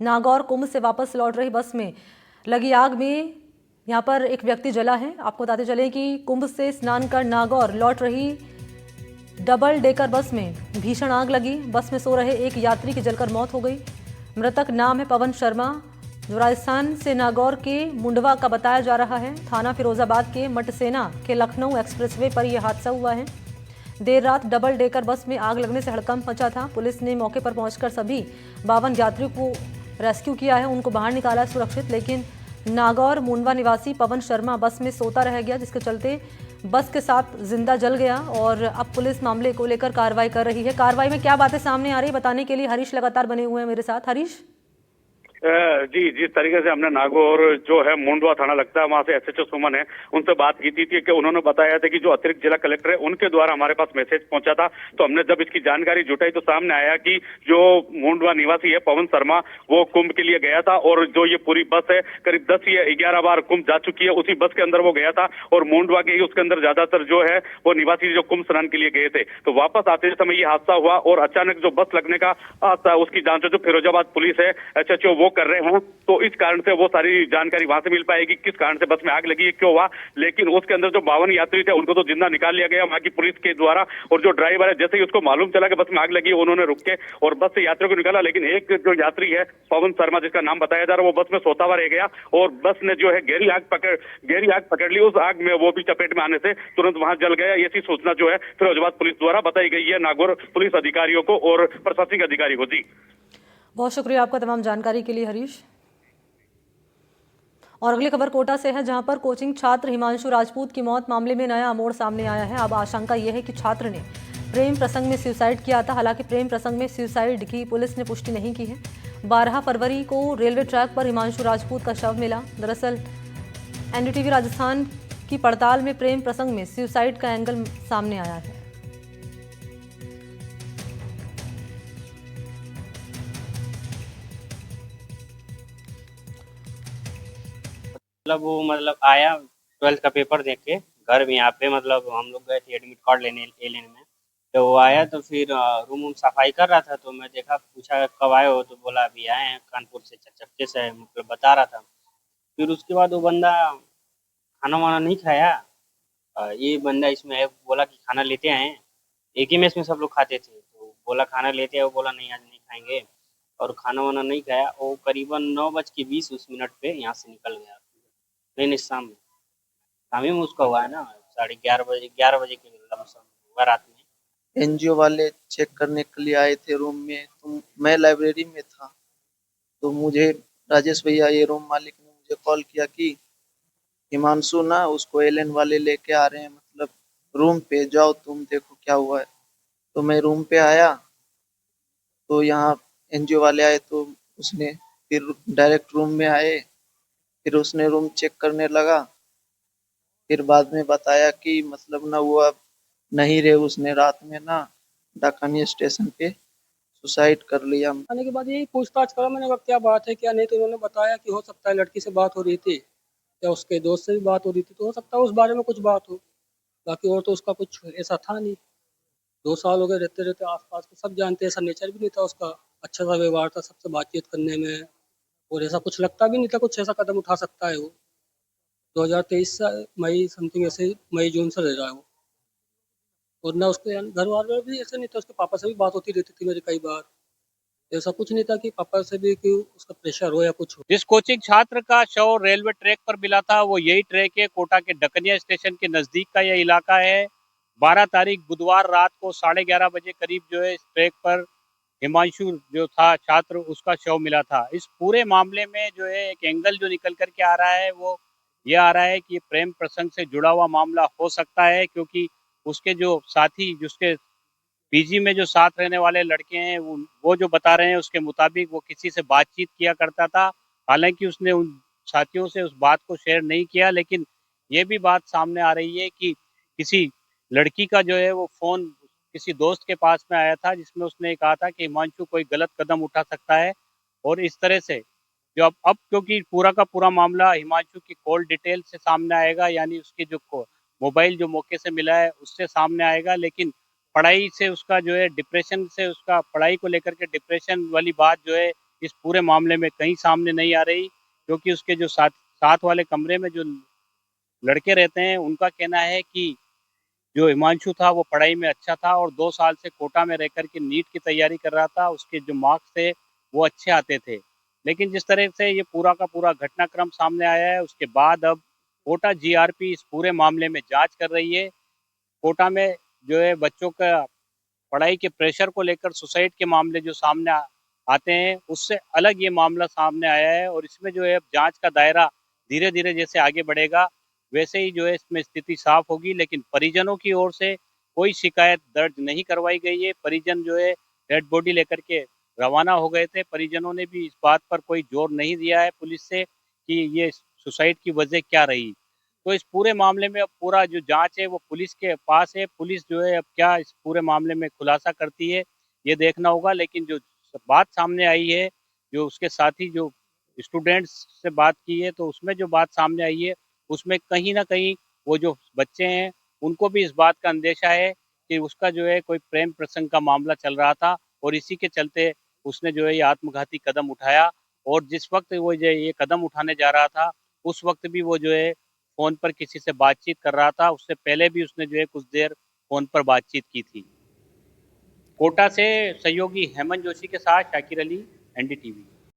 नागौर कुंभ से वापस लौट रही बस में लगी आग में यहाँ पर एक व्यक्ति जला है। आपको बताते चलें कि कुंभ से स्नान कर नागौर लौट रही डबल डेकर बस में भीषण आग लगी। बस में सो रहे एक यात्री की जलकर मौत हो गई। मृतक नाम है पवन शर्मा, जो राजस्थान से नागौर के मुंडवा का बताया जा रहा है। थाना फिरोजाबाद के मटसेना के लखनऊ एक्सप्रेसवे पर यह हादसा हुआ है। देर रात डबल डेकर बस में आग लगने से हड़कंप मचा था। पुलिस ने मौके पर पहुंचकर सभी 52 यात्रियों को रेस्क्यू किया है, उनको बाहर निकाला है सुरक्षित। लेकिन नागौर मुंडवा निवासी पवन शर्मा बस में सोता रह गया, जिसके चलते बस के साथ जिंदा जल गया। और अब पुलिस मामले को लेकर कार्रवाई कर रही है। कार्रवाई में क्या बातें सामने आ रही है बताने के लिए हरीश लगातार बने हुए हैं मेरे साथ। हरीश जी, जिस तरीके से हमने नागौर जो है मुंडवा थाना लगता है वहां से एसएचओ सुमन है, उनसे बात की थी कि उन्होंने बताया था कि जो अतिरिक्त जिला कलेक्टर है उनके द्वारा हमारे पास मैसेज पहुंचा था। तो हमने जब इसकी जानकारी जुटाई तो सामने आया कि जो मुंडवा निवासी है पवन शर्मा, वो कुंभ के लिए गया था और जो ये पूरी बस है करीब 10 या 11 बार कुंभ जा चुकी है, उसी बस के अंदर वो गया था। और मुंडवा के ही उसके अंदर ज्यादातर जो है वो निवासी जो कुंभ स्नान के लिए गए थे। तो वापस आते समय ये हादसा हुआ और अचानक जो बस लगने का उसकी जांच जो फिरोजाबाद पुलिस है एसएचओ वो कर रहे हैं। तो इस कारण से वो सारी जानकारी वहां से मिल पाएगी किस कारण से बस में आग लगी है, क्यों हुआ। लेकिन उसके अंदर जो 52 यात्री थे उनको तो जिंदा निकाल लिया गया वहां की पुलिस के द्वारा। और जो ड्राइवर है जैसे ही उसको मालूम चला कि बस में आग लगी है, उन्होंने रुक के और बस से यात्रियों को निकाला। लेकिन एक जो यात्री है पवन शर्मा, जिसका नाम बताया जा रहा है, वो बस में सोता हुआ रह गया और बस ने जो है गहरी आग पकड़ ली। उस आग में वो भी चपेट में आने से तुरंत वहां जल गया। ऐसी सूचना जो है फिरोजाबाद पुलिस द्वारा बताई गई है नागौर पुलिस अधिकारियों को और प्रशासनिक अधिकारी को। जी, बहुत शुक्रिया आपका तमाम जानकारी के लिए हरीश। और अगली खबर कोटा से है, जहां पर कोचिंग छात्र हिमांशु राजपूत की मौत मामले में नया मोड़ सामने आया है। अब आशंका यह है कि छात्र ने प्रेम प्रसंग में सुसाइड किया था। हालांकि प्रेम प्रसंग में सुसाइड की पुलिस ने पुष्टि नहीं की है। 12 फरवरी को रेलवे ट्रैक पर हिमांशु राजपूत का शव मिला। दरअसल एनडीटीवी राजस्थान की पड़ताल में प्रेम प्रसंग में सुसाइड का एंगल सामने आया है। वो आया 12th का पेपर देख के घर में यहाँ पे हम लोग गए थे एडमिट कार्ड लेने में। तो वो आया तो फिर रूम सफाई कर रहा था। तो मैं देखा, पूछा कब आए हो, तो बोला अभी आए हैं कानपुर से, चक्के से बता रहा था। फिर उसके बाद वो बंदा खाना वाना नहीं खाया। ये बंदा इसमें है, बोला कि खाना लेते आए। एक ही मेस में सब लोग खाते थे, तो बोला खाना लेते आए। वो बोला नहीं आज नहीं खाएंगे, और खाना वाना नहीं खाया। वो करीबन 9:20 पे यहाँ से निकल गया। नहीं, शाम में उसका हुआ है ना, 11:30 बजे के लमसम हुआ रात में। एनजीओ वाले चेक करने के लिए आए थे रूम में, तो मैं लाइब्रेरी में था। तो मुझे राजेश भैया, ये रूम मालिक, ने मुझे कॉल किया कि हिमांशु ना, उसको एलन वाले लेके आ रहे हैं, रूम पे जाओ, तुम देखो क्या हुआ है। तो मैं रूम पे आया तो यहाँ एनजीओ वाले आए, तो उसने फिर डायरेक्ट रूम में आए। फिर उसने रूम चेक करने लगा। फिर बाद में बताया कि ना वो अब नहीं रहे, उसने रात में ना डाकानी स्टेशन पे सुसाइड कर लिया। आने के बाद यही पूछताछ करा मैंने, कहा क्या बात है क्या नहीं। तो उन्होंने बताया कि हो सकता है लड़की से बात हो रही थी या उसके दोस्त से भी बात हो रही थी, तो हो सकता है उस बारे में कुछ बात हो। बाकी और तो उसका कुछ ऐसा था नहीं। 2 साल हो गए रहते रहते आसपास के, सब जानते, ऐसा नेचर भी नहीं था उसका। अच्छा सा व्यवहार था सबसे बातचीत करने में, और ऐसा कुछ लगता भी नहीं था कुछ ऐसा कदम उठा सकता है वो। 2023 मई समथिंग ऐसे मई जून से रह रहा है वो। और ना उसके घर वाले भी ऐसे नहीं था, उसके पापा से भी बात होती रहती थी मेरी कई बार। ऐसा कुछ नहीं था कि पापा से भी कि उसका प्रेशर हो या कुछ हो। जिस कोचिंग छात्र का शव रेलवे ट्रैक पर मिला था वो यही ट्रैक है, कोटा के डकनिया स्टेशन के नजदीक का यह इलाका है। 12 तारीख बुधवार रात को 11:30 बजे करीब जो है इस ट्रैक पर हिमांशु जो था छात्र, उसका शव मिला था। इस पूरे मामले में जो है एक एंगल जो निकल करके आ रहा है वो ये आ रहा है कि प्रेम प्रसंग से जुड़ा हुआ मामला हो सकता है, क्योंकि उसके जो साथी, जिसके पीजी में जो साथ रहने वाले लड़के हैं, वो जो बता रहे हैं उसके मुताबिक वो किसी से बातचीत किया करता था। हालांकि उसने उन साथियों से उस बात को शेयर नहीं किया, लेकिन ये भी बात सामने आ रही है कि किसी लड़की का जो है वो फोन किसी दोस्त के पास में आया था, जिसमें उसने कहा था कि हिमांशु कोई गलत कदम उठा सकता है। और इस तरह से जो अब क्योंकि पूरा का पूरा मामला हिमांशु की कॉल डिटेल से सामने आएगा, यानी उसके जो मोबाइल जो मौके से मिला है उससे सामने आएगा। लेकिन पढ़ाई से उसका जो है डिप्रेशन से, उसका पढ़ाई को लेकर के डिप्रेशन वाली बात जो है इस पूरे मामले में कहीं सामने नहीं आ रही, क्योंकि उसके जो साथ वाले कमरे में जो लड़के रहते हैं उनका कहना है कि जो हिमांशु था वो पढ़ाई में अच्छा था और 2 साल से कोटा में रह कर के नीट की तैयारी कर रहा था, उसके जो मार्क्स थे वो अच्छे आते थे। लेकिन जिस तरह से ये पूरा का पूरा घटनाक्रम सामने आया है, उसके बाद अब कोटा जीआरपी इस पूरे मामले में जांच कर रही है। कोटा में जो है बच्चों का पढ़ाई के प्रेशर को लेकर सुसाइड के मामले जो सामने आते हैं, उससे अलग ये मामला सामने आया है और इसमें जो है अब जांच का दायरा धीरे-धीरे जैसे आगे बढ़ेगा, वैसे ही जो है इसमें स्थिति साफ होगी। लेकिन परिजनों की ओर से कोई शिकायत दर्ज नहीं करवाई गई है। परिजन जो है डेड बॉडी लेकर के रवाना हो गए थे। परिजनों ने भी इस बात पर कोई जोर नहीं दिया है पुलिस से कि ये सुसाइड की वजह क्या रही। तो इस पूरे मामले में अब पूरा जो जांच है वो पुलिस के पास है। पुलिस जो है अब क्या इस पूरे मामले में खुलासा करती है, ये देखना होगा। लेकिन जो बात सामने आई है, जो उसके साथी जो स्टूडेंट्स से बात की है, तो उसमें जो बात सामने आई है, उसमें कहीं न कहीं वो जो बच्चे हैं, उनको भी इस बात का अंदेशा है कि उसका जो है कोई प्रेम प्रसंग का मामला चल रहा था और इसी के चलते उसने जो है ये आत्मघाती कदम उठाया। और जिस वक़्त वो जो ये कदम उठाने जा रहा था, उस वक़्त भी वो जो है फ़ोन पर किसी से बातचीत कर रहा था। उससे पहले भी उसने जो है कुछ देर फ़ोन पर बातचीत की थी। कोटा से सहयोगी हेमंत जोशी के साथ शाकिर अली, एनडीटीवी।